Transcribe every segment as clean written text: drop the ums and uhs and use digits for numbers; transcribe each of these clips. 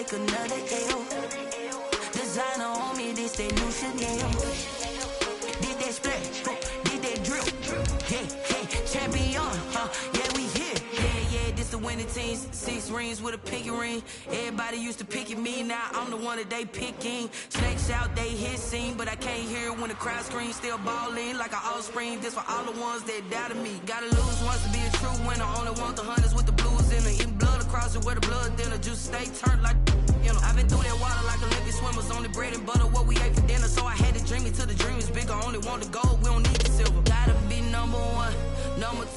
make another L. Designer on me, this that new Chanel. Did that splash, did that drip. Yeah, champion, yeah, we here. Yeah, this the winning team. 6 rings with a pinky ring. Everybody used to pick at me, now I'm the one that they picking. Snakes out, they hit scene, but I can't hear it when the crowd screams. Still ballin' like an offspring. This for all the ones that doubted me. Gotta lose once to be a true winner. Only want the hunters with the blues in it. Eating blood across it where the blood thinner. Juice stay turned like, you know. I've been through that water like Olympic swimmers. Only bread and butter, what we ate for dinner. So I had to dream it till the dream is bigger. Only want the gold, we don't need the silver. Gotta be number one, number 2.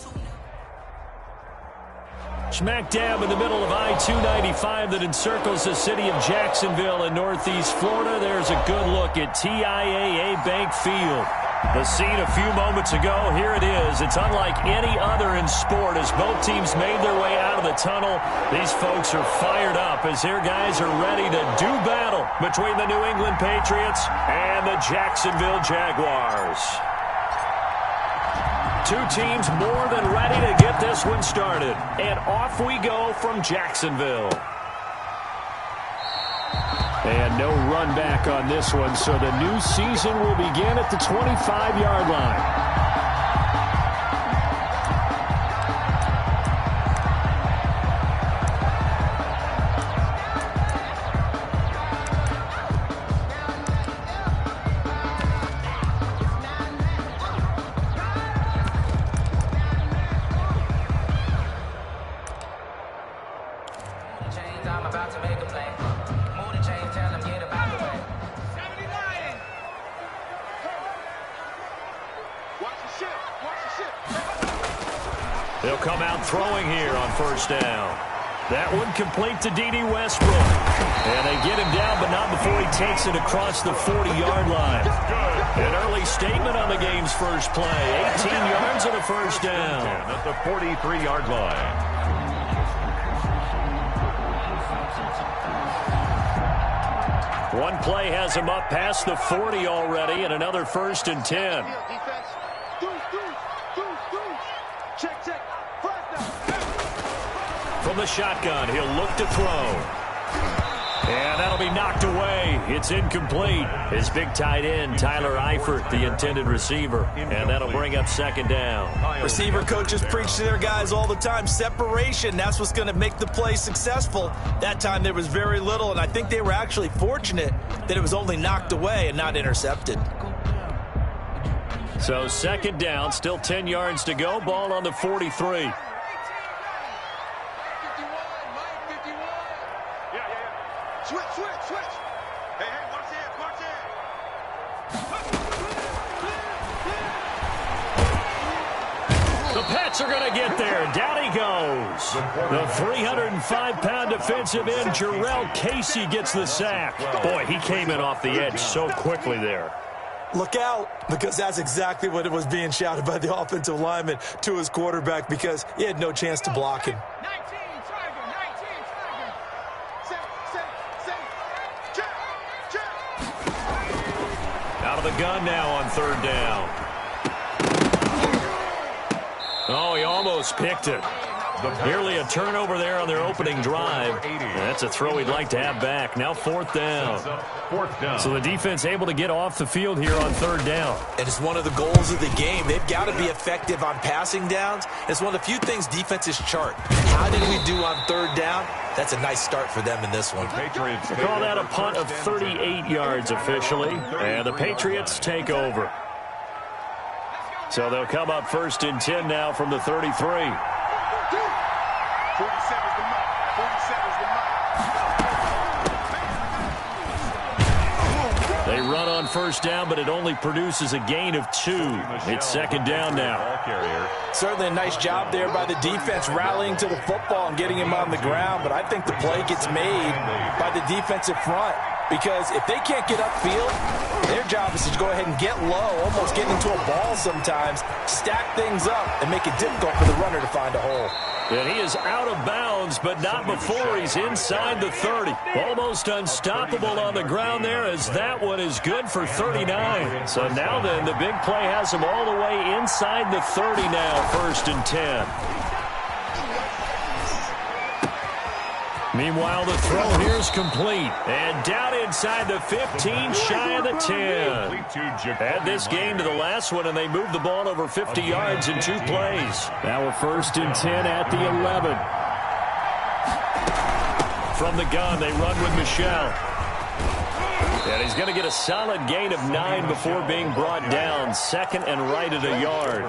Smack dab in the middle of I-295 that encircles the city of Jacksonville in northeast Florida. There's a good look at TIAA Bank Field. The scene a few moments ago, here it is. It's unlike any other in sport as both teams made their way out of the tunnel. These folks are fired up as their guys are ready to do battle between the New England Patriots and the Jacksonville Jaguars. Two teams more than ready to get this one started. And off we go from Jacksonville. And no run back on this one, so the new season will begin at the 25-yard line. They'll come out throwing here on first down. That one complete to D.D. Westbrook. And they get him down, but not before he takes it across the 40-yard line. An early statement on the game's first play. 18 yards and a first down. At the 43-yard line. One play has him up past the 40 already, and another 1st and 10. From the shotgun, he'll look to throw. And that'll be knocked away. It's incomplete. His big tight end, Tyler Eifert, the intended receiver. And that'll bring up 2nd down. Receiver coaches preach to their guys all the time. Separation, that's what's going to make the play successful. That time there was very little, and I think they were actually fortunate that it was only knocked away and not intercepted. So 2nd down, still 10 yards to go. Ball on the 43. Switch. Hey, watch it. The Pats are going to get there. Down he goes. The 305-pound defensive end, Jarrell Casey, gets the sack. Boy, he came in off the edge so quickly there. Look out, because that's exactly what it was being shouted by the offensive lineman to his quarterback, because he had no chance to block him. Out of the gun now on 3rd down. Oh, he almost picked it. Nearly a turnover there on their opening drive. That's a throw he'd like to have back. Now 4th down. So the defense able to get off the field here on 3rd down. And it's one of the goals of the game. They've got to be effective on passing downs. It's one of the few things defenses chart. How did we do on 3rd down? That's a nice start for them in this one. Patriots call that a punt of 38 yards officially. And the Patriots take over. So they'll come up 1st and 10 now from the 33. They run on 1st down, but it only produces a gain of 2. It's 2nd down now. Certainly a nice job there by the defense rallying to the football and getting him on the ground, but I think the play gets made by the defensive front, because if they can't get upfield, their job is to go ahead and get low, almost get into a ball sometimes, stack things up, and make it difficult for the runner to find a hole. And he is out of bounds, but not before he's inside the 30. Almost unstoppable on the ground there, as that one is good for 39. So now then, the big play has him all the way inside the 30 now, 1st and 10. Meanwhile, the throw here's complete. And down inside the 15, shy of the 10. Add this game to the last one, and they moved the ball over 50 yards in 2 plays. Now we're 1st and 10 at the 11. From the gun, they run with Michel. And he's going to get a solid gain of 9 before being brought down. 2nd and right at a yard.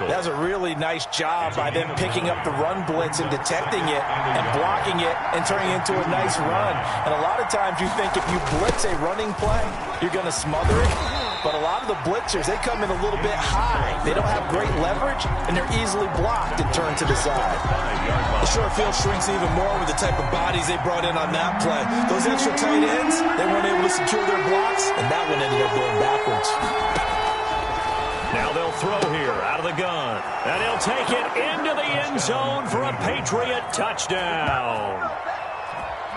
That's a really nice job by them picking up the run blitz and detecting it and blocking it and turning it into a nice run. And a lot of times you think if you blitz a running play, you're going to smother it. But a lot of the blitzers, they come in a little bit high. They don't have great leverage, and they're easily blocked and turned to the side. The short field shrinks even more with the type of bodies they brought in on that play. Those extra tight ends, they weren't able to secure their blocks, and that one ended up going backwards. Now they'll throw here out of the gun. And he'll take it into the end zone for a Patriot touchdown.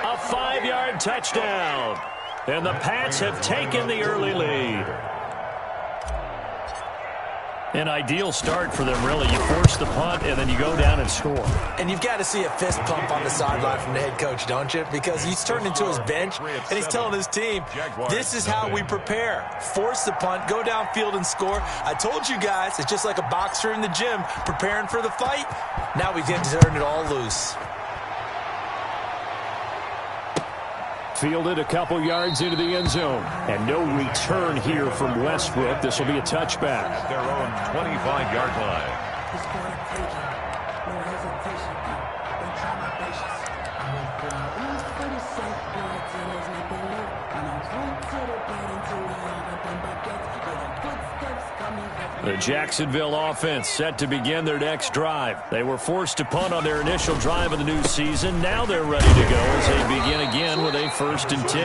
A 5-yard touchdown. And the Pats have taken the early lead. An ideal start for them, really. You force the punt, and then you go down and score. And you've got to see a fist pump on the sideline from the head coach, don't you? Because he's turned into his bench, and he's telling his team, this is how we prepare. Force the punt, go downfield and score. I told you guys, it's just like a boxer in the gym preparing for the fight. Now we get to turn it all loose. Fielded a couple yards into the end zone. And no return here from Westbrook. This will be a touchback. At their own 25-yard line. The Jacksonville offense set to begin their next drive. They were forced to punt on their initial drive of the new season. Now they're ready to go as they begin again with a 1st and 10.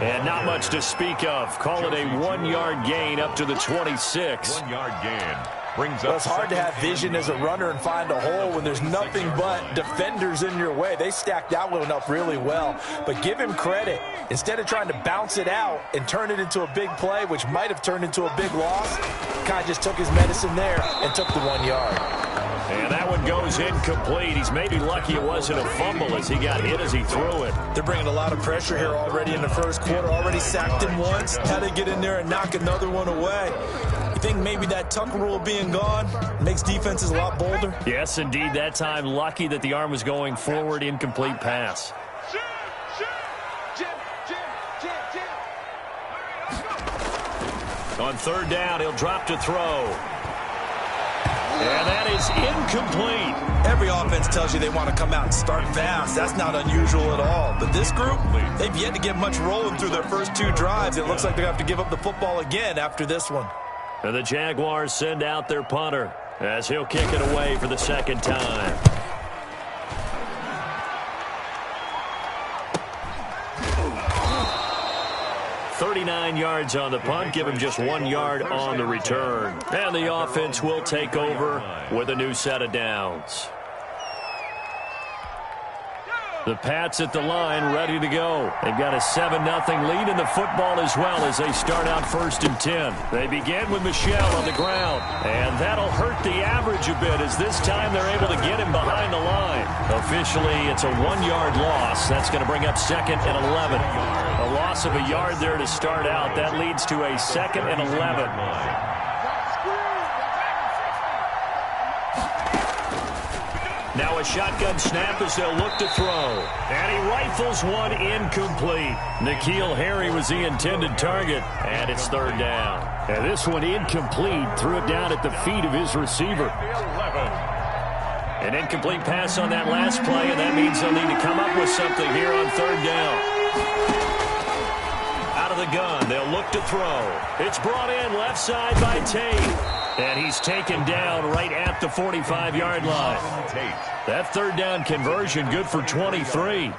And not much to speak of. Call it a 1-yard gain up to the 26. 1-yard gain. Brings Well, up it's hard to have vision as a runner and find a hole when there's nothing but defenders in your way. They stacked that one up really well. But give him credit. Instead of trying to bounce it out and turn it into a big play, which might have turned into a big loss, kind of just took his medicine there and took the 1 yard. And that one goes incomplete. He's maybe lucky it wasn't a fumble as he got hit as he threw it. They're bringing a lot of pressure here already in the first quarter. Already sacked him once. Had to get in there and knock another one away. You think maybe that tuck rule being gone makes defenses a lot bolder? Yes, indeed. That time, lucky that the arm was going forward. Incomplete pass. On 3rd down, he'll drop to throw. And that is incomplete. Every offense tells you they want to come out and start fast. That's not unusual at all. But this group, they've yet to get much rolling through their first 2 drives. It looks like they have to give up the football again after this one. And the Jaguars send out their punter as he'll kick it away for the 2nd time. .39 yards on the punt, give him just 1 yard on the return. And the offense will take over with a new set of downs. The Pats at the line, ready to go. They've got a 7-0 lead in the football as well as they start out 1st and 10. They begin with Michel on the ground, and that'll hurt the average a bit as this time they're able to get him behind the line. Officially, it's a 1-yard loss. That's going to bring up 2nd and 11. A loss of a yard there to start out. That leads to a 2nd and 11. Now a shotgun snap as they'll look to throw. And he rifles one incomplete. N'Keal Harry was the intended target. And it's 3rd down. And this one incomplete. Threw it down at the feet of his receiver. An incomplete pass on that last play, and that means they'll need to come up with something here on 3rd down. Out of the gun, they'll look to throw. It's brought in left side by Tate. And he's taken down right at the 45-yard line. That 3rd down conversion good for 23.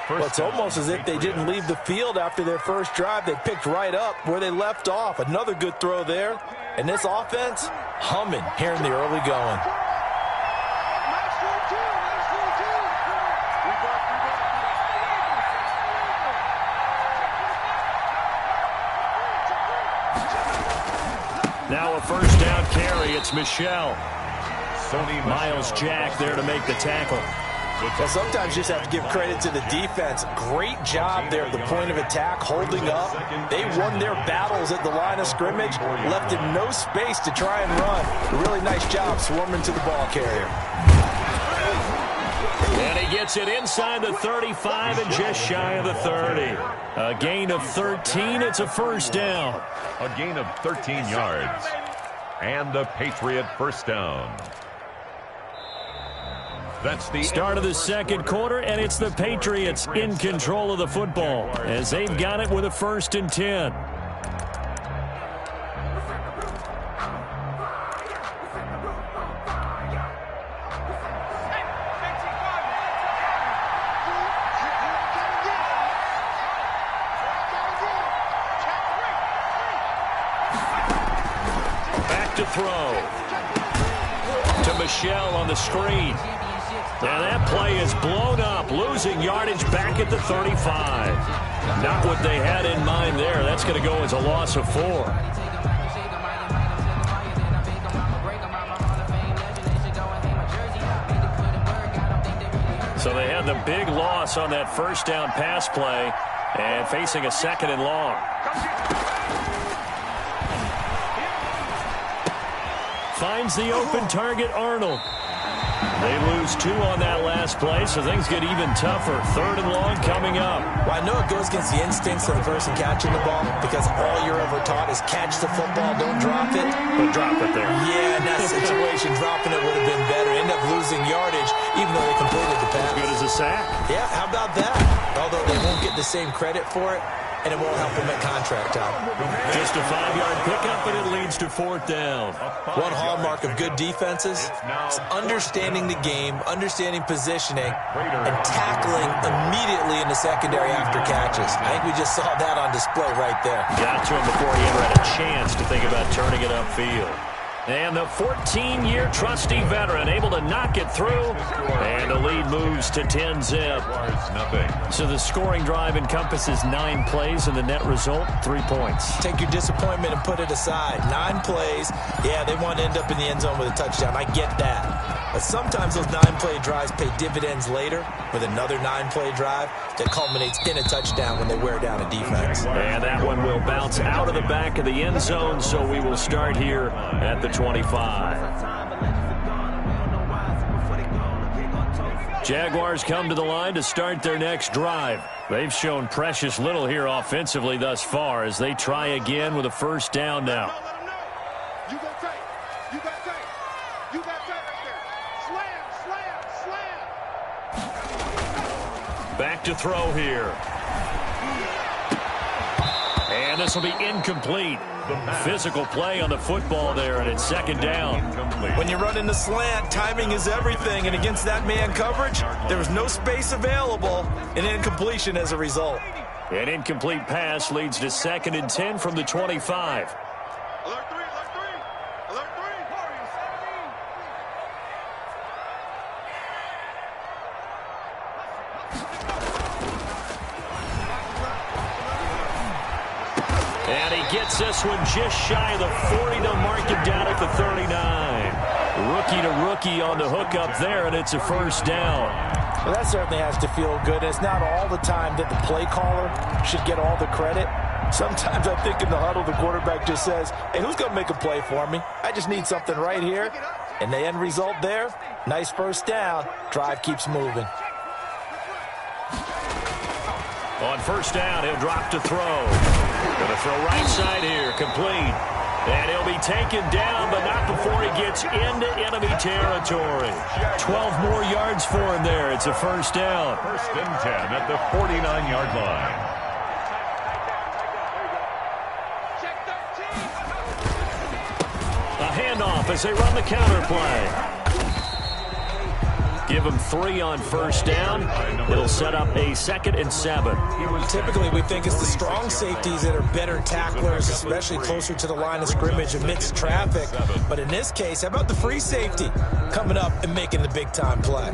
Well, it's almost as if they didn't leave the field after their first drive. They picked right up where they left off. Another good throw there. And this offense, humming here in the early going. Now a 1st down carry. It's Michel. Miles Jack there to make the tackle. Well, sometimes you just have to give credit to the defense. Great job there at the point of attack, holding up. They won their battles at the line of scrimmage, left him no space to try and run. A really nice job swarming to the ball carrier. And he gets it inside the 35 and just shy of the 30. A gain of 13. It's a first down. A gain of 13 yards. And a Patriot first down. That's the start of the second quarter, and it's the Patriots in control of the football as they've got it with a 1st and 10. Back to throw. To Michelle on the screen. And that play is blown up, losing yardage back at the 35. Not what they had in mind there. That's going to go as a loss of 4. So they had the big loss on that first down pass play and facing a 2nd and long. Finds the open target, Arnold. They lose 2 on that last play, so things get even tougher. 3rd and long coming up. Well, I know it goes against the instincts of the person catching the ball because all you're ever taught is catch the football, don't drop it. But drop it there. Yeah, in that situation, dropping it would have been better. End up losing yardage, even though they completed the pass. As good as a sack. Yeah, how about that? Although they won't get the same credit for it, and it won't help them at contract time. Just a 5-yard pickup, and it leads to 4th down. One hallmark of good defenses is understanding the game, understanding positioning, and tackling immediately in the secondary after catches. I think we just saw that on display right there. Got to him before he ever had a chance to think about turning it upfield. And the 14-year trusty veteran able to knock it through, and the lead moves to 10-zip. So the scoring drive encompasses 9 plays, and the net result, 3 points. Take your disappointment and put it aside. 9 plays, yeah, they want to end up in the end zone with a touchdown. I get that. But sometimes those 9-play drives pay dividends later with another 9-play drive that culminates in a touchdown when they wear down a defense. And that one will bounce out of the back of the end zone, so we will start here at the 25. Jaguars come to the line to start their next drive. They've shown precious little here offensively thus far as they try again with a first down now. Back to throw here. And this will be incomplete. Physical play on the football there, and it's 2nd down. When you're running the slant, timing is everything, and against that man coverage, there was no space available, and incompletion as a result. An incomplete pass leads to 2nd and 10 from the 25. And he gets this one just shy of the 40 to mark it down at the 39. Rookie to rookie on the hook up there, and it's a first down. Well, that certainly has to feel good. It's not all the time that the play caller should get all the credit. Sometimes I think in the huddle, the quarterback just says, hey, who's going to make a play for me? I just need something right here. And the end result there, nice first down. Drive keeps moving. On first down, he'll drop to throw. Going to throw right side here, complete. And he'll be taken down, but not before he gets into enemy territory. 12 more yards for him there. It's a first down. 1st and 10 at the 49-yard line. A handoff as they run the counter play. Give him 3 on first down. It'll set up a 2nd and 7. Typically, we think it's the strong safeties that are better tacklers, especially closer to the line of scrimmage amidst traffic. But in this case, how about the free safety coming up and making the big-time play?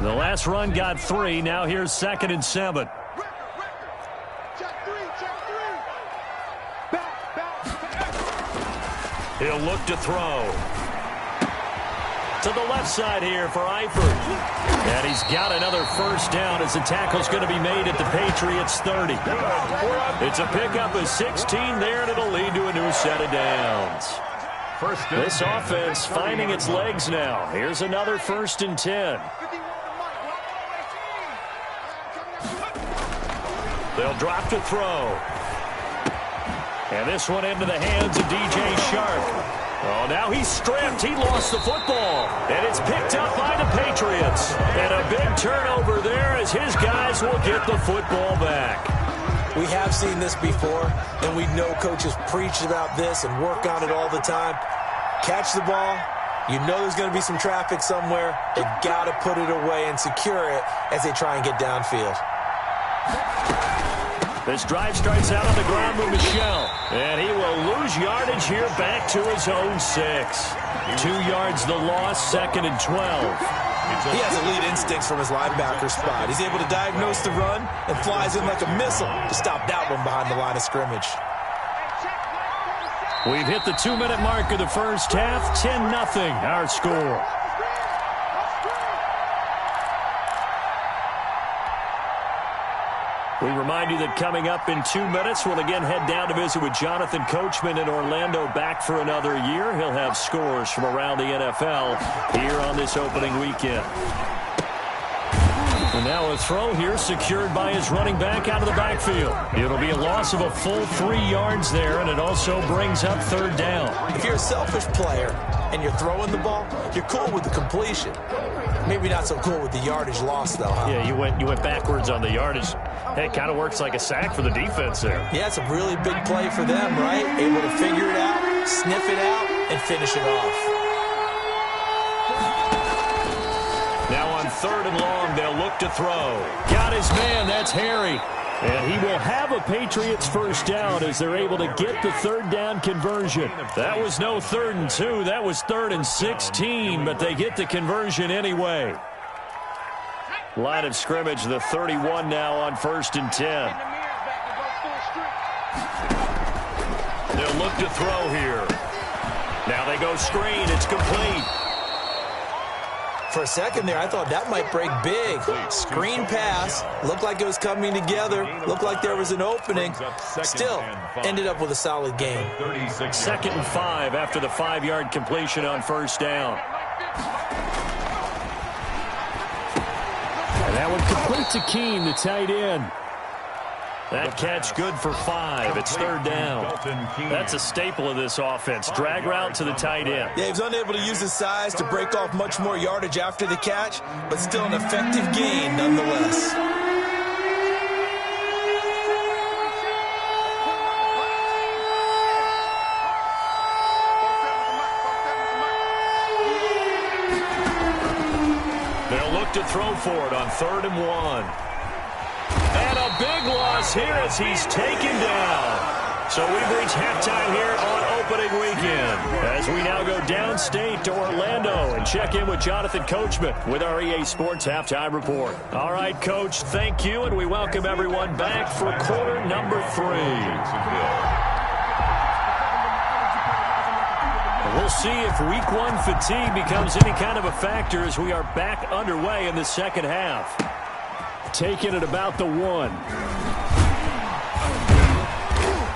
The last run got 3. Now here's 2nd and 7. He'll look to throw. To the left side here for Eifert. And he's got another first down as the tackle's going to be made at the Patriots' 30. It's a pickup of 16 there, and it'll lead to a new set of downs. This offense finding its legs now. Here's another 1st and 10. They'll drop to throw. And this one into the hands of DJ Shark. Oh, now he's stripped. He lost the football. And it's picked up by the Patriots. And a big turnover there as his guys will get the football back. We have seen this before, and we know coaches preach about this and work on it all the time. Catch the ball. You know there's going to be some traffic somewhere. They've got to put it away and secure it as they try and get downfield. This drive starts out on the ground with Michel. And he will lose yardage here back to his own 6. 2 yards the loss, 2nd and 12. He has elite instincts from his linebacker spot. He's able to diagnose the run and flies in like a missile to stop that one behind the line of scrimmage. We've hit the 2-minute mark of the first half. 10-0 our score. We remind you that coming up in 2 minutes, we'll again head down to visit with Jonathan Coachman in Orlando, back for another year. He'll have scores from around the NFL here on this opening weekend. And now a throw here secured by his running back out of the backfield. It'll be a loss of a full 3 yards there, and it also brings up 3rd down. If you're a selfish player and you're throwing the ball, you're cool with the completion. Maybe not so cool with the yardage loss, though, huh? Yeah, you went backwards on the yardage. Hey, it kind of works like a sack for the defense there. Yeah, it's a really big play for them, right? Able to figure it out, sniff it out, and finish it off. Now on 3rd and long, they'll look to throw. Got his man, that's Harry. And he will have a Patriots first down as they're able to get the 3rd down conversion. That was no 3rd and 2. That was 3rd and 16, but they get the conversion anyway. Line of scrimmage, the 31 now on 1st and 10. They'll look to throw here. Now they go screen. It's complete. For a second there, I thought that might break big. Screen pass. Looked like it was coming together. Looked like there was an opening. Still, ended up with a solid game. 2nd and 5 after the 5-yard completion on 1st down. And that one complete to Keene, the tight end. That catch good for 5. It's 3rd down. That's a staple of this offense. Drag route to the tight end. Yeah, he was unable to use his size to break off much more yardage after the catch, but still an effective gain nonetheless. They'll look to throw for it on 3rd and 1. And a big loss here as he's taken down. So we've reached halftime here on opening weekend as we now go downstate to Orlando and check in with Jonathan Coachman with our EA Sports Halftime Report. All right, Coach, thank you, and we welcome everyone back for quarter number 3. We'll see if week 1 fatigue becomes any kind of a factor as we are back underway in the second half. Taking it about the 1.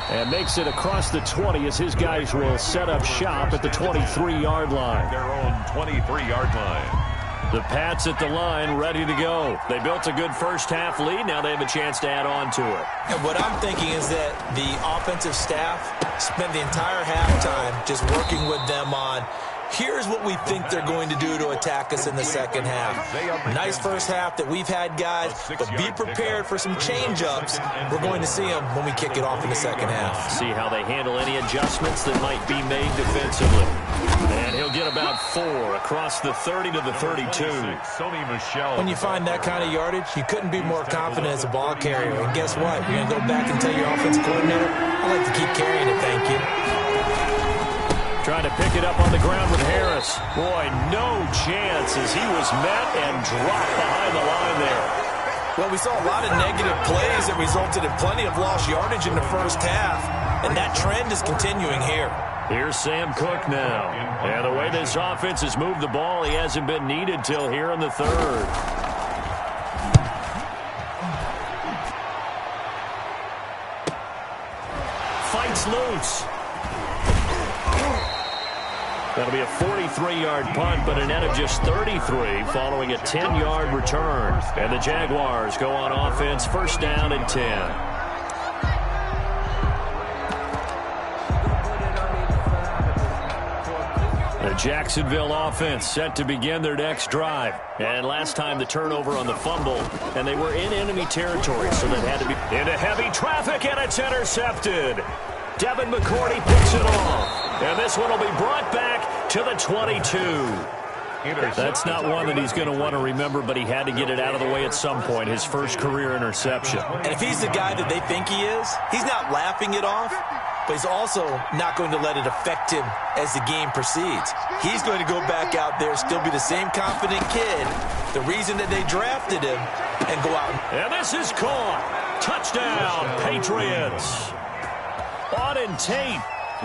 And makes it across the 20 as his guys will set up shop at the 23-yard line. Their own 23-yard line. The Pats at the line, ready to go. They built a good first-half lead. Now they have a chance to add on to it. And what I'm thinking is that the offensive staff spent the entire halftime just working with them on, here's what we think they're going to do to attack us in the second half. Nice first half that we've had, guys, but be prepared for some change-ups. We're going to see them when we kick it off in the second half. See how they handle any adjustments that might be made defensively. And he'll get about 4 across the 30 to the 32. When you find that kind of yardage, you couldn't be more confident as a ball carrier. And guess what? You're going to go back and tell your offensive coordinator, I like to keep carrying it, thank you. Trying to pick it up on the ground with Harris. Boy, no chance as he was met and dropped behind the line there. Well, we saw a lot of negative plays that resulted in plenty of lost yardage in the first half, and that trend is continuing here. Here's Sam Cook now. And the way this offense has moved the ball, he hasn't been needed till here in the third. Fights loose. That'll be a 43-yard punt, but a net of just 33 following a 10-yard return. And the Jaguars go on offense, first down and 10. The Jacksonville offense set to begin their next drive. And last time the turnover on the fumble, and they were in enemy territory, so that had to be into heavy traffic, and it's intercepted. Devin McCourty picks it off. And this one will be brought back to the 22. That's not one that he's going to want to remember, but he had to get it out of the way at some point, his first career interception. And if he's the guy that they think he is, he's not laughing it off, but he's also not going to let it affect him as the game proceeds. He's going to go back out there, still be the same confident kid, the reason that they drafted him, and go out. And this is caught. Touchdown, Patriots. Auden Tate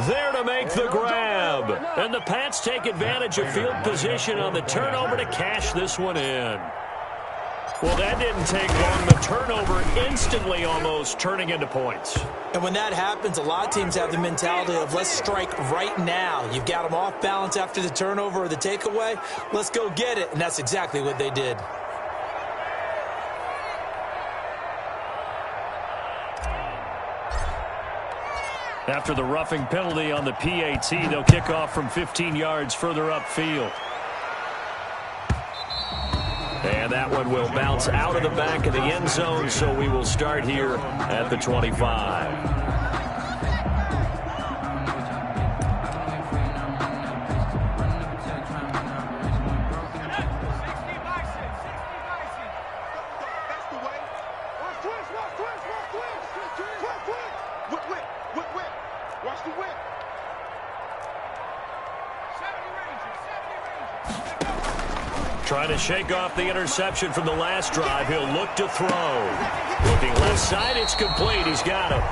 there to make the grab. And the Pats take advantage of field position on the turnover to cash this one in. Well, that didn't take long. The turnover instantly almost turning into points. And when that happens, a lot of teams have the mentality of let's strike right now. You've got them off balance after the turnover or the takeaway. Let's go get it. And that's exactly what they did. After the roughing penalty on the PAT, they'll kick off from 15 yards further upfield. And that one will bounce out of the back of the end zone, so we will start here at the 25. Trying to shake off the interception from the last drive. He'll look to throw. Looking left side, it's complete. He's got it.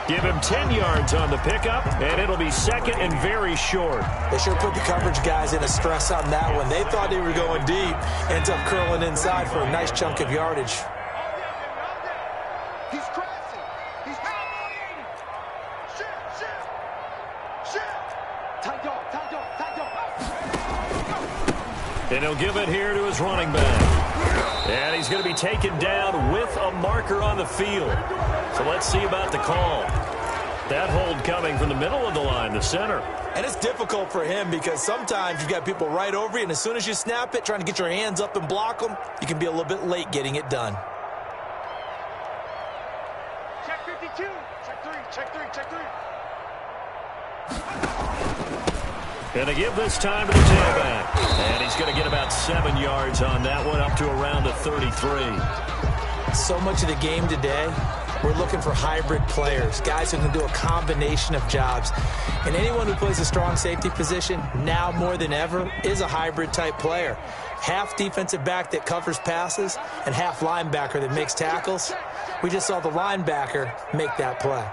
Give him 10 yards on the pickup, and it'll be second and very short. They sure put the coverage guys in a stress on that one. They thought they were going deep. Ends up curling inside for a nice chunk of yardage. And he'll give it here to his running back. And he's going to be taken down with a marker on the field. So let's see about the call. That hold coming from the middle of the line, the center. And it's difficult for him because sometimes you've got people right over you, and as soon as you snap it, trying to get your hands up and block them, you can be a little bit late getting it done. Check 52. Check 3. Check 3. Check 3. And to give this time to the tailback. And he's going to get about 7 yards on that one, up to around the 33. So much of the game today, we're looking for hybrid players, guys who can do a combination of jobs. And anyone who plays a strong safety position, now more than ever, is a hybrid-type player. Half defensive back that covers passes and half linebacker that makes tackles. We just saw the linebacker make that play.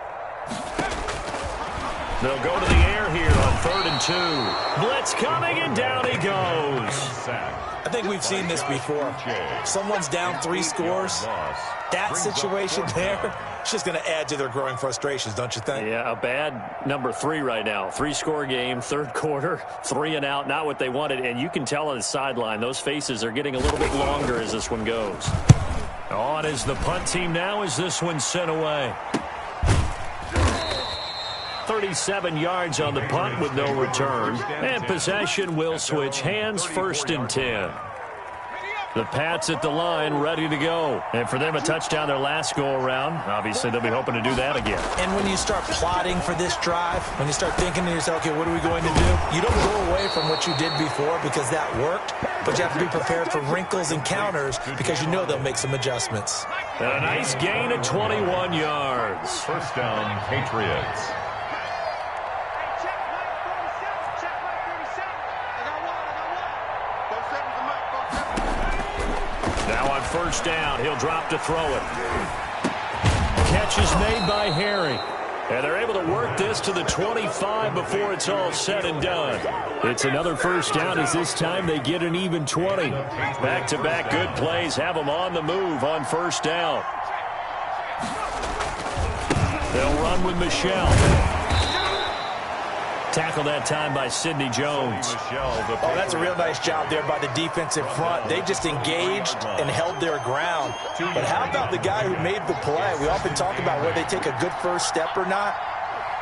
They'll go to the air here on 3rd and 2. Blitz coming, and down he goes. I think we've seen this before. Someone's down 3 scores. That situation there, it's just going to add to their growing frustrations, don't you think? Yeah, a bad number 3 right now. 3-score game, 3rd quarter, 3 and out, not what they wanted. And you can tell on the sideline, those faces are getting a little bit longer as this one goes. On is the punt team now as this one's sent away. 37 yards on the punt with no return. And possession will switch hands, 1st and 10. The Pats at the line, ready to go. And for them, a touchdown their last go-around. Obviously, they'll be hoping to do that again. And when you start plotting for this drive, when you start thinking to yourself, okay, what are we going to do? You don't go away from what you did before because that worked, but you have to be prepared for wrinkles and counters because you know they'll make some adjustments. And a nice gain of 21 yards. First down, Patriots. Now on 1st down, he'll drop to throw it. Catch is made by Harry. And they're able to work this to the 25 before it's all said and done. It's another first down as this time they get an even 20. Back-to-back good plays have them on the move on first down. They'll run with Michelle. Tackled that time by Sidney Jones. Oh, that's a real nice job there by the defensive front. They just engaged and held their ground. But how about the guy who made the play? We often talk about whether they take a good first step or not.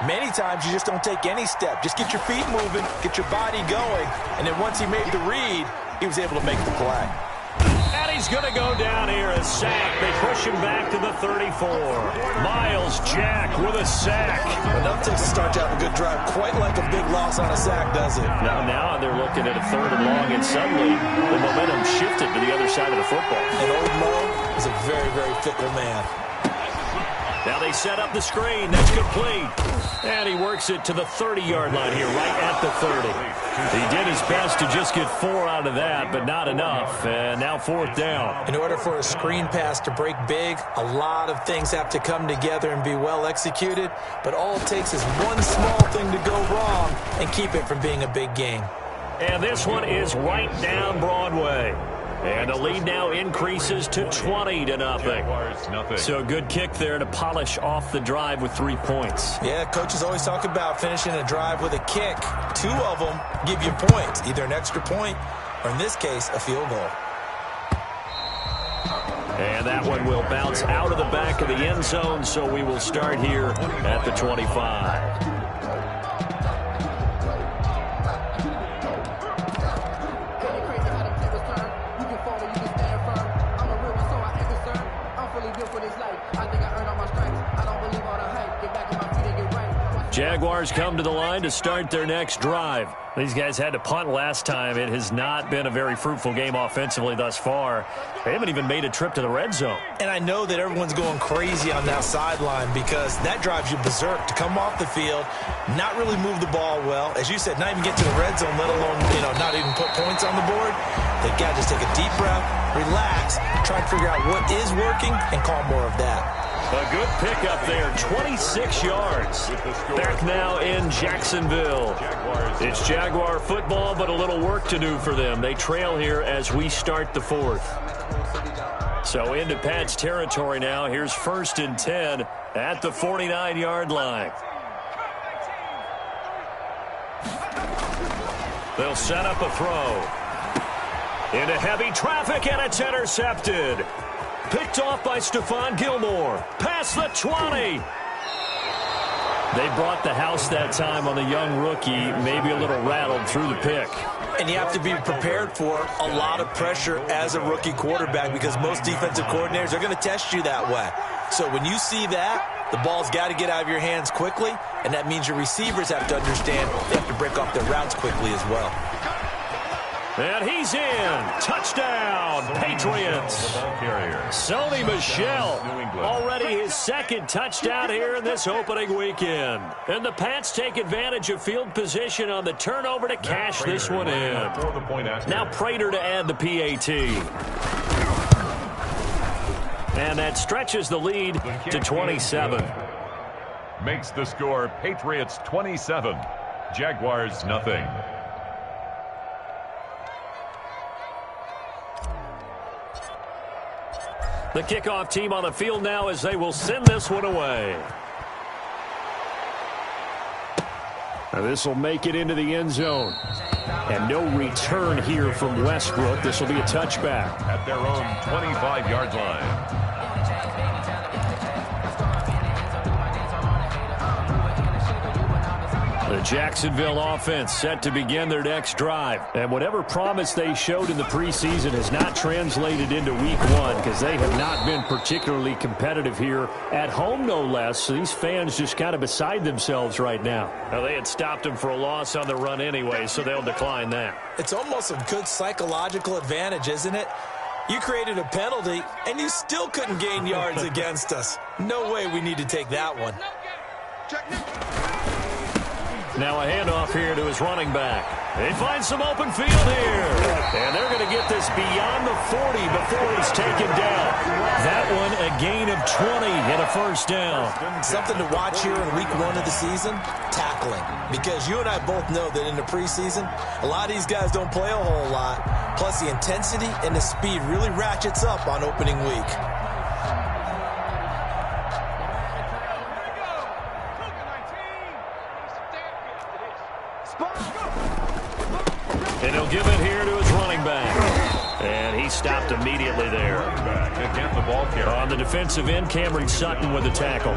Many times you just don't take any step. Just get your feet moving, get your body going, and then once he made the read, he was able to make the play. And he's going to go down here, a sack. They push him back to the 34. Miles Jack with a sack. Enough takes to start to have a good drive. Quite like a big loss on a sack, does it? Now they're looking at a 3rd and long, and suddenly the momentum shifted to the other side of the football. And old Mo is a very, very fickle man. Now they set up the screen. That's complete. And he works it to the 30-yard line here, right at the 30. He did his best to just get 4 out of that, but not enough. And now 4th down. In order for a screen pass to break big, a lot of things have to come together and be well executed. But all it takes is one small thing to go wrong and keep it from being a big game. And this one is right down Broadway. And the lead now increases to 20-0. So a good kick there to polish off the drive with 3 points. Yeah, coaches always talk about finishing a drive with a kick. 2 of them give you points, either an extra point or, in this case, a field goal. And that one will bounce out of the back of the end zone, so we will start here at the 25. Jaguars come to the line to start their next drive. These guys had to punt last time. It has not been a very fruitful game offensively thus far. They haven't even made a trip to the red zone. And I know that everyone's going crazy on that sideline because that drives you berserk to come off the field, not really move the ball well. As you said, not even get to the red zone, let alone, not even put points on the board. They got to just take a deep breath, relax, try and figure out what is working and call more of that. A good pickup there, 26 yards. Back now in Jacksonville. It's Jaguar football, but a little work to do for them. They trail here as we start the 4th. So into Pat's territory now. Here's 1st and 10 at the 49-yard line. They'll set up a throw. Into heavy traffic, and it's intercepted. Picked off by Stephon Gilmore. Past the 20. They brought the house that time on the young rookie, maybe a little rattled through the pick. And you have to be prepared for a lot of pressure as a rookie quarterback because most defensive coordinators are going to test you that way. So when you see that, the ball's got to get out of your hands quickly, and that means your receivers have to understand they have to break off their routes quickly as well. And he's in. Touchdown, Patriots. Sony Michel, already his 2nd touchdown here in this opening weekend. And the Pats take advantage of field position on the turnover to cash this one in. Now Prater to add the PAT. And that stretches the lead to 27. Makes the score Patriots 27, Jaguars nothing. The kickoff team on the field now as they will send this one away. Now this will make it into the end zone. And no return here from Westbrook. This will be a touchback. At their own 25-yard line. The Jacksonville offense set to begin their next drive. And whatever promise they showed in the preseason has not translated into week 1 because they have not been particularly competitive here at home, no less. So these fans just kind of beside themselves right now. Now, they had stopped them for a loss on the run anyway, so they'll decline that. It's almost a good psychological advantage, isn't it? You created a penalty, and you still couldn't gain yards against us. No way we need to take that one. Now a handoff here to his running back. They find some open field here. And they're going to get this beyond the 40 before he's taken down. That one, gain of 20 and a first down. Something to watch here in week 1 of the season, tackling. Because you and I both know that in the preseason, a lot of these guys don't play a whole lot. Plus, the intensity and the speed really ratchets up on opening week. And he'll give it here to his running back. And he stopped immediately there. Again, the ball carrier. On the defensive end, Cameron Sutton with the tackle.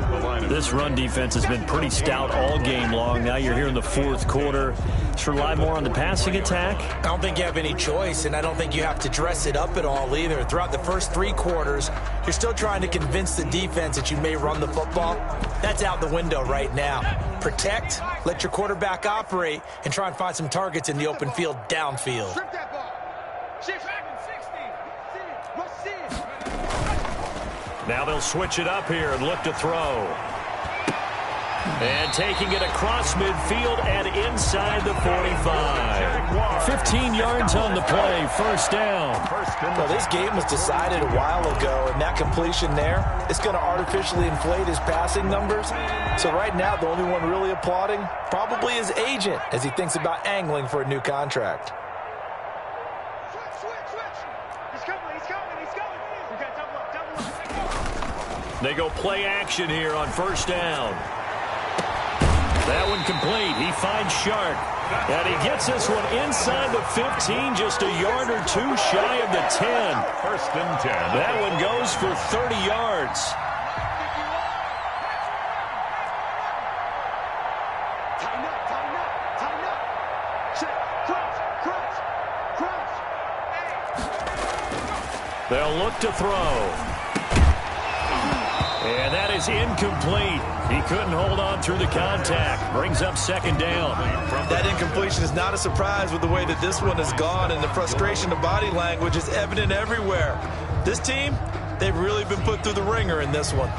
This run defense has been pretty stout all game long. Now you're here in the fourth quarter. Should rely more on the passing attack? I don't think you have any choice, and I don't think you have to dress it up at all either. Throughout the first 3 quarters, you're still trying to convince the defense that you may run the football. That's out the window right now. Protect, let your quarterback operate, and try and find some targets in the open field downfield. Strip that ball. Shift. 60. Now they'll switch it up here and look to throw. And taking it across midfield and inside the 45. 15 yards on the play, first down. Well, this game was decided a while ago, and that completion there is going to artificially inflate his passing numbers. So right now, the only one really applauding probably his agent as he thinks about angling for a new contract. Switch. He's coming. We got double up. They go play action here on first down. That one complete. He finds Shark. And he gets this one inside the 15, just a yard or 2 shy of the 10. First and 10. That one goes for 30 yards. Tighten up. Check. Cross. They'll look to throw. And that is incomplete. He couldn't hold on through the contact. Brings up second down. That incompletion is not a surprise with the way that this one has gone, and the frustration of body language is evident everywhere. This team, they've really been put through the ringer in this one.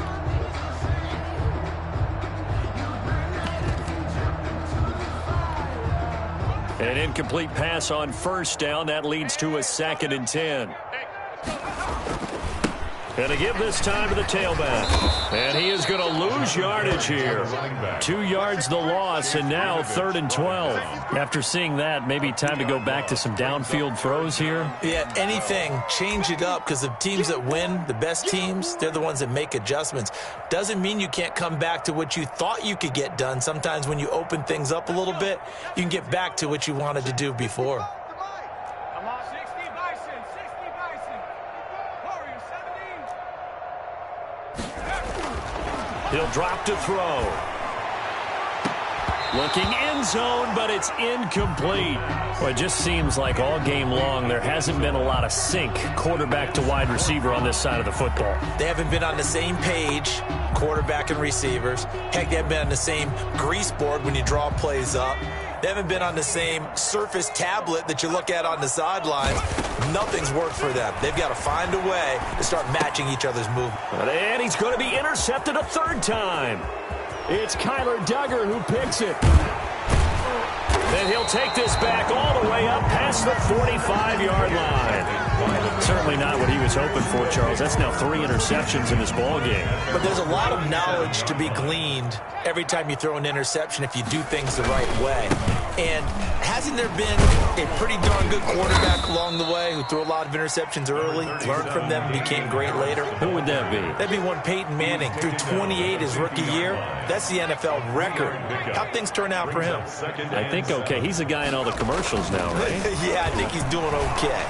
An incomplete pass on first down. That leads to a 2nd and 10. And to give this time to the tailback. And he is going to lose yardage here. 2 yards the loss, and now 3rd and 12. After seeing that, maybe time to go back to some downfield throws here. Yeah, anything, change it up, because the teams that win, the best teams, they're the ones that make adjustments. Doesn't mean you can't come back to what you thought you could get done. Sometimes when you open things up a little bit, you can get back to what you wanted to do before. I'm on 60 Bison. Warrior 17. He'll drop to throw. Looking end zone, but it's incomplete. Well, it just seems like all game long there hasn't been a lot of sync quarterback to wide receiver on this side of the football. They haven't been on the same page, quarterback and receivers. Heck, they haven't been on the same grease board when you draw plays up. They haven't been on the same Surface tablet that you look at on the sidelines. Nothing's worked for them. They've got to find a way to start matching each other's movement. And he's going to be intercepted a 3rd time. It's Kyler Duggar who picks it. And he'll take this back all the way up past the 45-yard line. Certainly not what he was hoping for, Charles. That's now 3 interceptions in this ball game. But there's a lot of knowledge to be gleaned every time you throw an interception if you do things the right way. And hasn't there been a pretty darn good quarterback along the way who threw a lot of interceptions early, learned from them, and became great later? Who would that be? That'd be one Peyton Manning. Threw 28 his rookie year. That's the NFL record. How'd things turn out for him? I think okay. He's a guy in all the commercials now, right? Yeah, I think he's doing okay.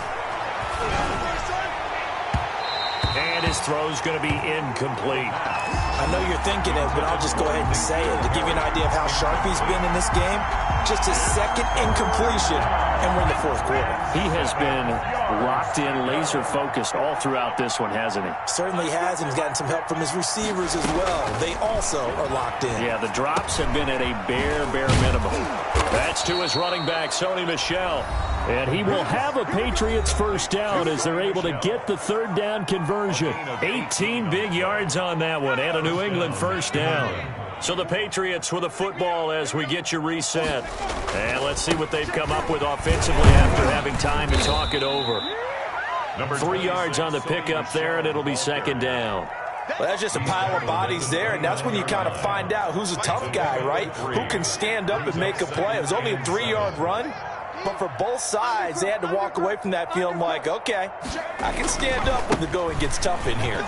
And his throw's going to be incomplete. I know you're thinking it, but I'll just go ahead and say it. To give you an idea of how sharp he's been in this game, just his 2nd incompletion, and we're in the 4th quarter. He has been locked in, laser-focused all throughout this one, hasn't he? Certainly has, and he's gotten some help from his receivers as well. They also are locked in. Yeah, the drops have been at a bare minimum. That's to his running back, Sony Michel. And he will have a Patriots first down as they're able to get the 3rd down conversion. 18 big yards on that one and a New England first down. So the Patriots with a football as we get you reset. And let's see what they've come up with offensively after having time to talk it over. 3 yards on the pickup there, and it'll be 2nd down. Well, that's just a pile of bodies there, and that's when you kind of find out who's a tough guy, right? Who can stand up and make a play. It was only a 3-yard run, but for both sides, they had to walk away from that feeling like, okay, I can stand up when the going gets tough in here.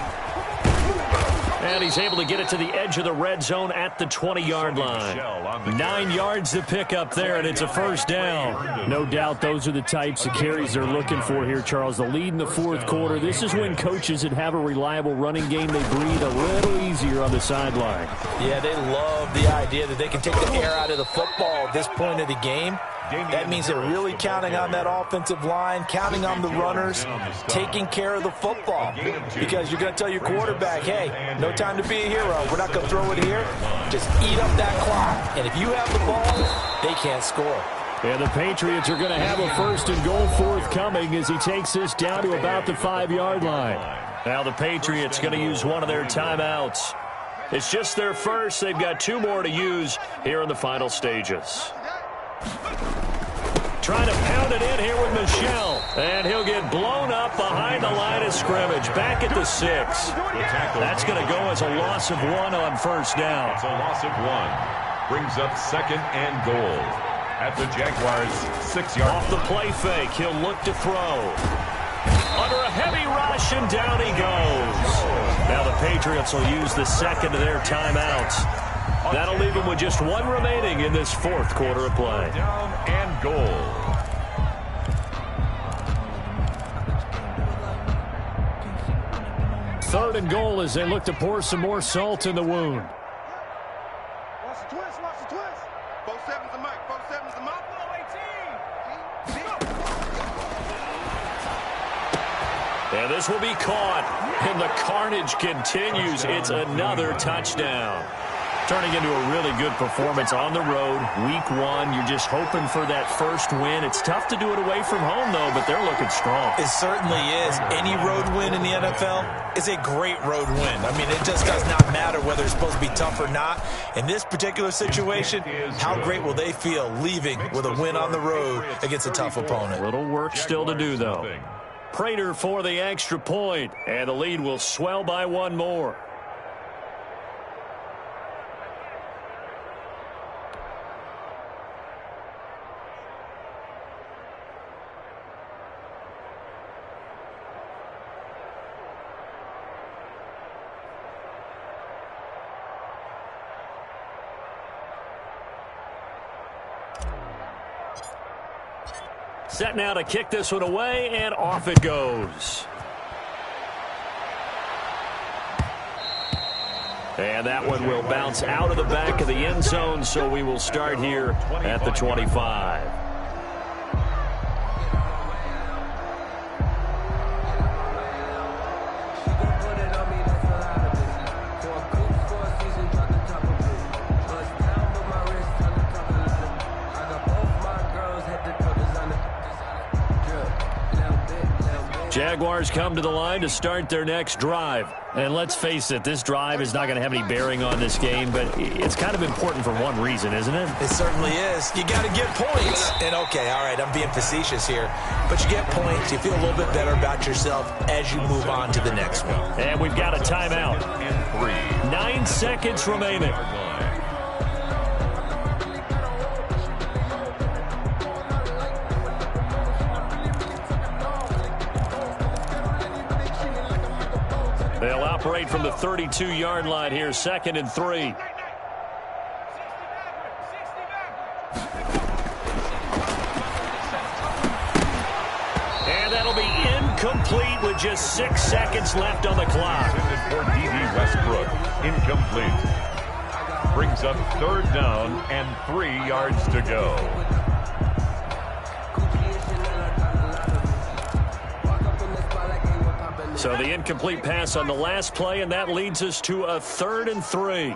And he's able to get it to the edge of the red zone at the 20-yard line. 9 yards to pick up there, and it's a first down. No doubt those are the types of carries they're looking for here, Charles. The lead in the fourth quarter. This is when coaches that have a reliable running game, they breathe a little easier on the sideline. Yeah, they love the idea that they can take the air out of the football at this point of the game. That means they're really counting on that offensive line, counting on the runners, taking care of the football. Because you're going to tell your quarterback, hey, no time to be a hero. We're not going to throw it here. Just eat up that clock. And if you have the ball, they can't score. And the Patriots are going to have a first and goal forthcoming as he takes this down to about the 5-yard line. Now the Patriots going to use one of their timeouts. It's just their first. They've got 2 more to use here in the final stages. Trying to pound it in here with Michel. And he'll get blown up behind the line of scrimmage. Back at the 6. That's going to go as a loss of 1 on first down. It's a loss of 1. Brings up second and goal at the Jaguars' 6-yard line. Off the play fake, he'll look to throw. Under a heavy rush, and down he goes. Now the Patriots will use the second of their timeouts. That'll leave them with just 1 remaining in this fourth quarter of play. Down and goal. Third and goal as they look to pour some more salt in the wound. Watch the twist, watch the twist. 4-7's the mic, 4-7's the mic. 18. And this will be caught. And the carnage continues. It's another touchdown. Turning into a really good performance on the road. Week 1, you're just hoping for that first win. It's tough to do it away from home, though, but they're looking strong. It certainly is. Any road win in the NFL is a great road win. I mean, it just does not matter whether it's supposed to be tough or not. In this particular situation, how great will they feel leaving with a win on the road against a tough opponent? A little work still to do, though. Prater for the extra point, and the lead will swell by 1 more. Set now to kick this one away, and off it goes. And that one will bounce out of the back of the end zone, so we will start here at the 25. Jaguars come to the line to start their next drive. And let's face it, this drive is not going to have any bearing on this game, but it's kind of important for one reason, isn't it? It certainly is. You got to get points. And, okay, all right, I'm being facetious here. But you get points. You feel a little bit better about yourself as you move on to the next one. And we've got a timeout. And 3. 9 seconds remaining. They'll operate from the 32-yard line here, 2nd and 3. And that'll be incomplete with just 6 seconds left on the clock. For D.D. Westbrook, incomplete. Brings up 3rd down and 3 yards to go. So the incomplete pass on the last play, and that leads us to a 3rd and 3.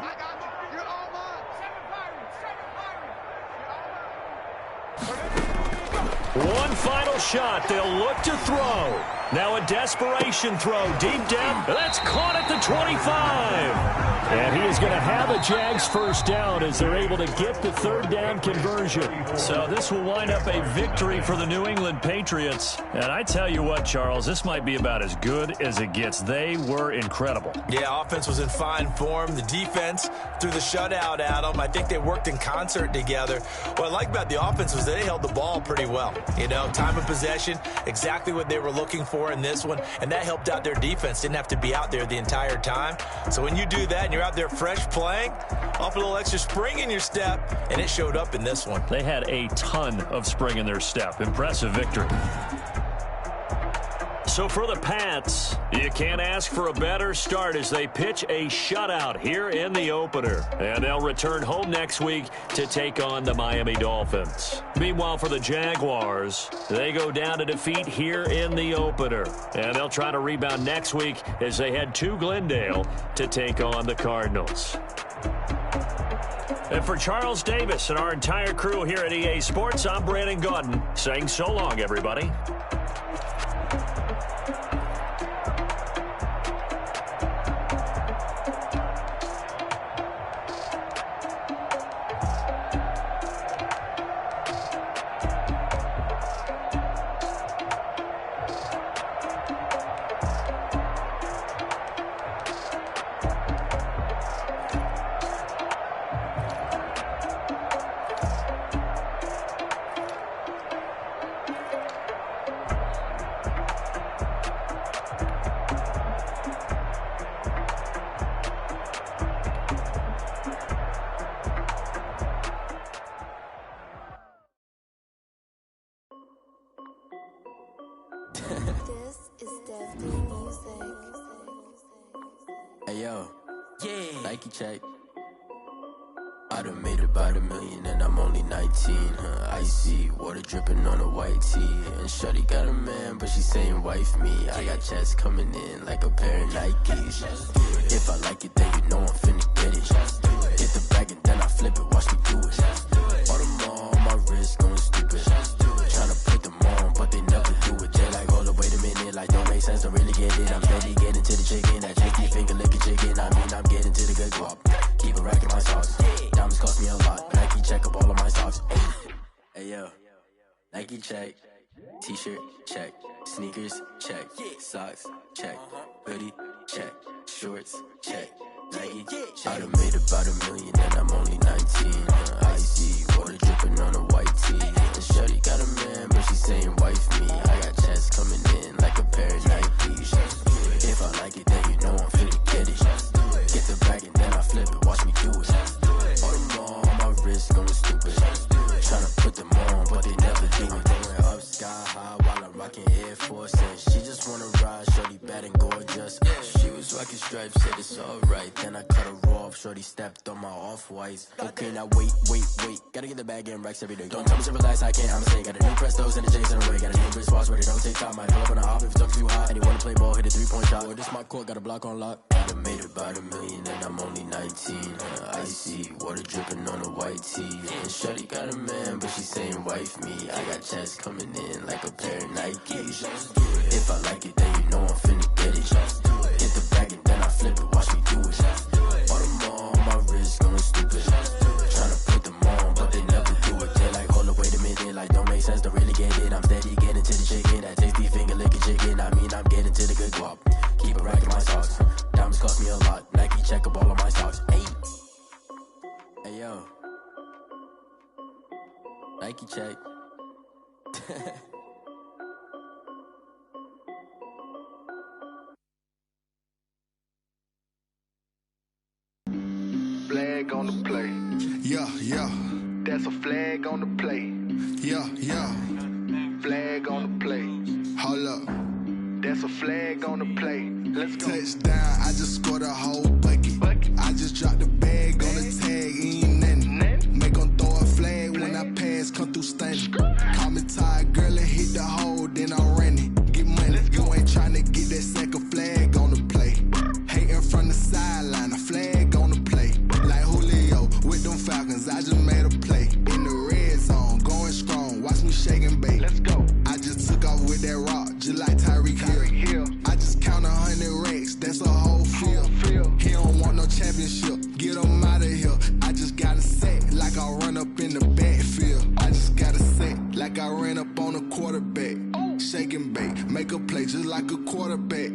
One final shot. They'll look to throw. Now a desperation throw deep down. That's caught at the 25. And he is going to have a Jags first down as they're able to get the third down conversion. So this will wind up a victory for the New England Patriots. And I tell you what, Charles, this might be about as good as it gets. They were incredible. Yeah, offense was in fine form. The defense threw the shutout at them. I think they worked in concert together. What I like about the offense was they held the ball pretty well. You know, time of possession, exactly what they were looking for in this one. And that helped out their defense. Didn't have to be out there the entire time. So when you do that and you're out there fresh playing, off a little extra spring in your step, and it showed up in this one. They had a ton of spring in their step. Impressive victory. So for the Pats, you can't ask for a better start as they pitch a shutout here in the opener. And they'll return home next week to take on the Miami Dolphins. Meanwhile, for the Jaguars, they go down to defeat here in the opener. And they'll try to rebound next week as they head to Glendale to take on the Cardinals. And for Charles Davis and our entire crew here at EA Sports, I'm Brandon Gaudin saying so long, everybody. This is definitely music. Hey yo, yeah. Nike check. I done made about $1 million and I'm only 19. Icy water dripping on a white tee. And shorty got a man, but she saying wife me. I got checks coming in like a pair of Nikes. If I like it, then you know I'm finna get it. Hit the bag and then I flip it. Watch me do it. Audemars on my wrist, going stupid. Tryna put them on, but they never do it. They like, hold up, wait a minute, like don't make sense, don't really get it. I'm steady getting to the chicken, that tricky finger licking chicken. I mean, I'm getting to the good guap. Keep a rack in my socks. Diamonds cost me a lot. Nike check up all of my socks. Hey yo, Nike check. T-shirt check. Sneakers check. Socks check. Hoodie check. Shorts check. Nike. I done made about $1 million and I'm only 19. Icy water dripping on a white tee. And shorty got a man, but she saying wife me. I got checks coming in like a pair of Nikes. If I like it, then you know I'm finna get it. Get the bag and then I flip it. Watch me do it. Audemars on my wrist, going stupid. Tryna put them on, but they never do it. Going up sky high while I'm rocking Air Force. And she just wanna ride, shorty bad and gorgeous. She was rocking stripes, said it's alright. Then I cut her off, shorty stepped on my off-whites. Okay, now wait. Gotta get the bag and racks every day. Don't tell me to relax, I can't, I'ma say. Got a new Prestos and the J's in the way. Got a new wrist watch, but it don't take time. I pull up on the hop if it's up too hot. And you wanna play ball, hit a three-point shot. Or this my court, got a block on lock. I done made about $1 million and I'm only 19. Icy water dripping on a white tee. And shorty got a man, but she saying wife me. I got checks coming in like a pair of Nikes. If I like it, then you know I'm finna get it. Hit the bag and then I flip it. Watch me do it. Audemars on my wrist, going stupid. Tryna put them on, but they never do it. They like, hold up, wait a minute, like don't make sense, don't really get it. I'm steady getting to the chicken, that tasty finger licking chicken. I mean, I'm getting to the good guap. Keep a rack in my socks. Diamonds cost me a lot. Nike check up all of my socks. Hey yo, Nike check. Flag on the play. Yeah. That's a flag on the play. Yeah. Flag on the play. Hold up. That's a flag on the play. Let's go. Touchdown, I just scored a whole bucket. I just dropped the bag on the tag, ain't nothing. Make 'em throw a flag when I pass, come through stunning. Call me tired, girl, and hit the hole, then I'm running. Get money, you ain't tryna get that second flag on the play. Hating from the sideline, a flag on the play. Like Julio with them Falcons, I just made a play. In the red zone, going strong, watch me shake and bake. Let's go. I just took off with that rock, just like Tyreek Hill. like a quarterback.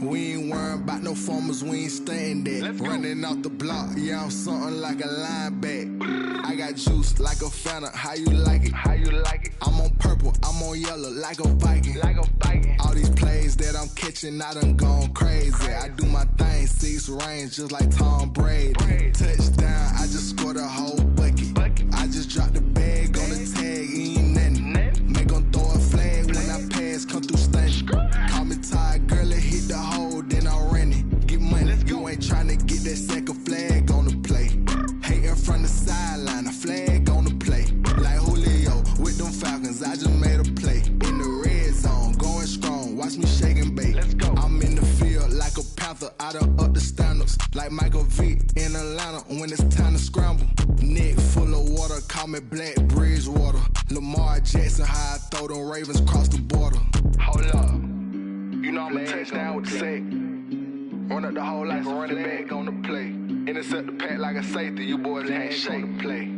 We ain't worrying about no formers, we ain't staying there. Running out the block, yeah, I'm something like a linebacker. I got juice like a Fanta, how you like it? How you like it? I'm on purple, I'm on yellow, like a Viking. Like a Viking. All these plays that I'm catching, I done gone crazy. I do my thing, 6 range, just like Tom Brady. Touchdown, I just scored a whole bucket. I just dropped the bag on the tag, ain't nothing. Make 'em throw a flag when I pass, come through stunning. Call me tired, girl, it hit the hole, then I ran it. Get money, you ain't tryna get that second flag on the play. Hating from the sideline, a flag on the play. Like Julio with them Falcons, I just made a play. In the red zone, going strong, watch me shake and bake. I'm in the field like a panther, I done up the standards. Like Michael Vick in Atlanta when it's time to scramble. Neck full of water, call me Black Bridgewater. Lamar Jackson, how I throw them Ravens cross the border. Hold up, you know I'm a touchdown with the sack. Run up the hole like a running back on the play. Intercept the pack like a safety, you boys ain't shake the play.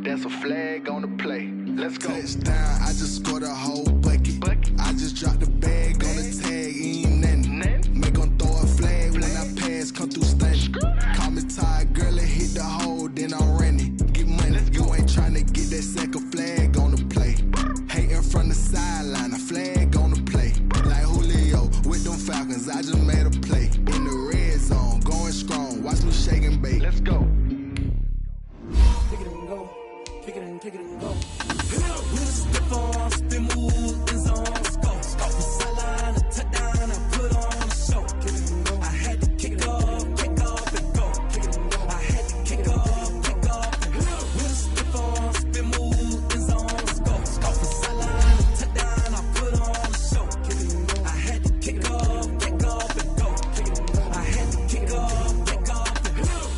That's a flag on the play. Let's go. Touchdown, I just scored a whole bucket. I just dropped the bag on the tag, ain't nothing. Make 'em throw a flag when I pass, come through stunning. Call me tired, girl, it hit the hole, then I ran it. Get money, you ain't tryna get that second flag on the play. Hating from the sideline, a flag on the play. Like Julio with them Falcons, I just made a play. In the red zone, going strong, watch me shake and bake. Let's go. Kick it and go. Kick it and kick it and go. We'll step on, spin, move, in zone, let's go. From sideline to touchdown, I put on a show. Kick it and go. I had to kick off and go. Kick it and go. I had to kick off and go. We'll step on, spin, move, in zone, let's go. From sideline to touchdown, I put on a show. Kick it and go. I had to kick off and go. Kick it and go. I had to kick off and go.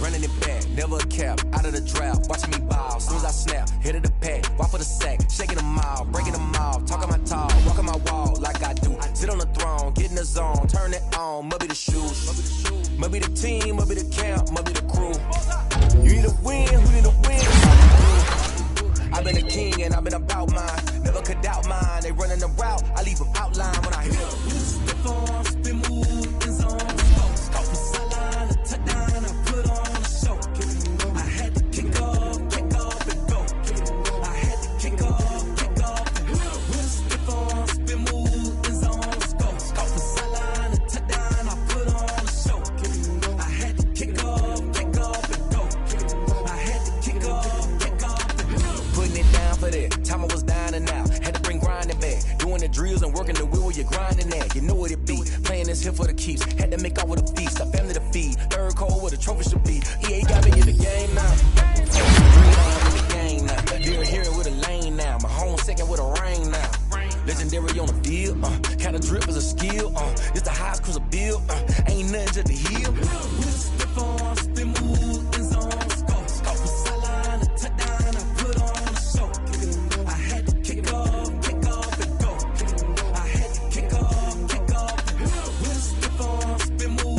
Running it back, never a cap, out of the draft, watching me ball. Soon as I snap, hit of the pack, walk for the sack, shaking them all, breaking them off, talking my talk, walking my wall like I do. Sit on the throne, get in the zone, turn it on, must be the shoes, must be the team, must be the camp, must be the crew. You need a win, who need a win? I've been a king and I've been about mine, never could doubt mine. They running the route, I leave them outline when I hit them. Step on, spin, move, in zone, let's go. From sideline to touchdown, I put on a show. I had to kick off and go. I had to kick off and go. We'll step on, spin, move, in zone, let's go. From sideline to touchdown, I put on a show. I had to kick off and go. I had to kick off and go. Putting it down for that, time I was down and out, had to bring grinding back, doing the drills and working the wheel where you're grinding at, you know what it be, playing this here for the keeps, had to make off with a feast, a family to feed, third cold where the trophy should be, EA got me in the game now, 3 in the game now, Lyra here with a lane now, my home second with a rain now, legendary on the field, kinda drip is a skill, it's the highest cruiser bill, ain't nothing just the heel. We'll step on, spin, move, in zone, let's go. From sideline to touchdown, I put on a show. I had to kick off and go. I had to kick off and go. We'll step on, spin, move.